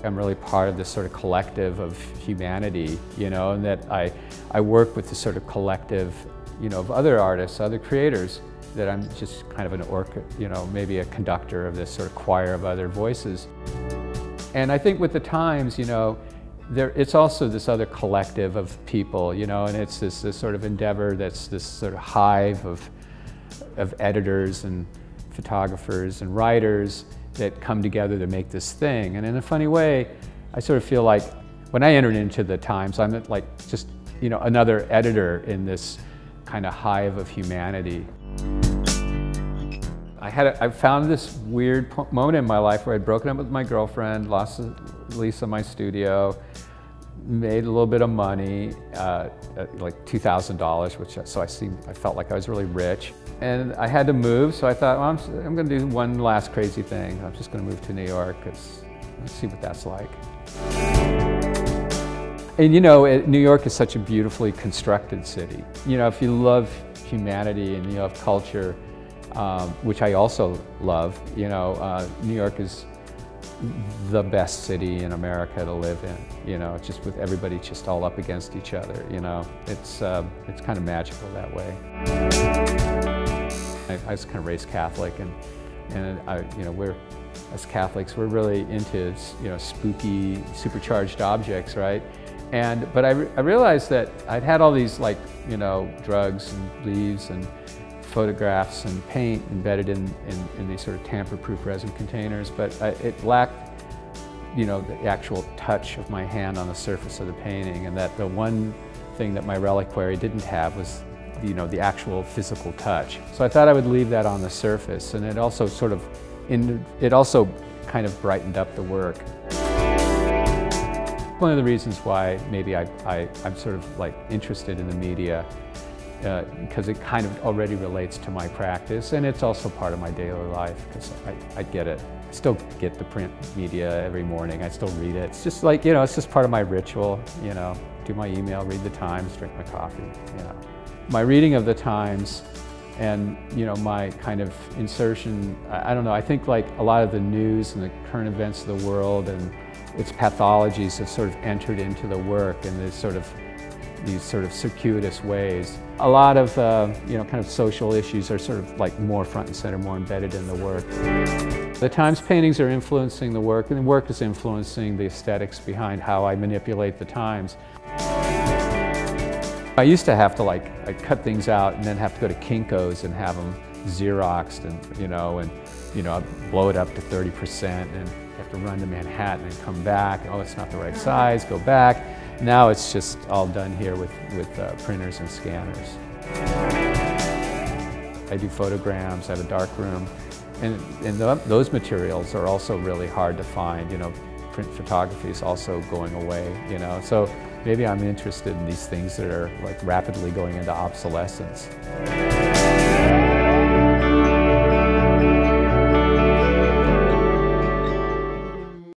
I'm really part of this sort of collective of humanity, you know, and that I work with this sort of collective, you know, of other artists, other creators, that I'm just kind of an you know, maybe a conductor of this sort of choir of other voices. And I think with the Times, you know, it's also this other collective of people, you know, and it's this sort of endeavor that's this sort of hive of editors and photographers and writers that come together to make this thing. And in a funny way, I sort of feel like when I entered into the Times, I'm like just, you know, another editor in this kind of hive of humanity. I found this weird moment in my life where I'd broken up with my girlfriend, lost the lease on my studio, made a little bit of money, like $2,000, which I felt like I was really rich. And I had to move, so I thought, well, I'm going to do one last crazy thing. I'm just going to move to New York, because let's see what that's like. And you know, New York is such a beautifully constructed city. You know, if you love humanity and you love culture, which I also love, you know, New York is the best city in America to live in. You know, just with everybody just all up against each other. You know, it's kind of magical that way. I was kind of raised Catholic, and you know, as Catholics, we're really into, you know, spooky, supercharged objects, right? But I realized that I'd had all these, like, you know, drugs and leaves and photographs and paint embedded in these sort of tamper-proof resin containers, but it lacked, you know, the actual touch of my hand on the surface of the painting, and that the one thing that my reliquary didn't have was, you know, the actual physical touch. So I thought I would leave that on the surface, and it also sort of, it also kind of brightened up the work. One of the reasons why maybe I'm sort of like interested in the media, because it kind of already relates to my practice, and it's also part of my daily life, because I get it. I still get the print media every morning. I still read it. It's just like, you know, it's just part of my ritual, you know. Do my email, read the Times, drink my coffee, you know. My reading of the Times and, you know, my kind of insertion, I don't know, I think like a lot of the news and the current events of the world and its pathologies have sort of entered into the work in these sort of circuitous ways. A lot of, you know, kind of social issues are sort of like more front and center, more embedded in the work. The Times paintings are influencing the work, and the work is influencing the aesthetics behind how I manipulate the Times. I used to have to, like, I'd cut things out and then have to go to Kinko's and have them Xeroxed, and you know, I'd blow it up to 30%, and have to run to Manhattan and come back. Oh, it's not the right size, go back. Now it's just all done here with printers and scanners. I do photograms, I have a dark room, and those materials are also really hard to find. You know, print photography is also going away, you know. So maybe I'm interested in these things that are like rapidly going into obsolescence.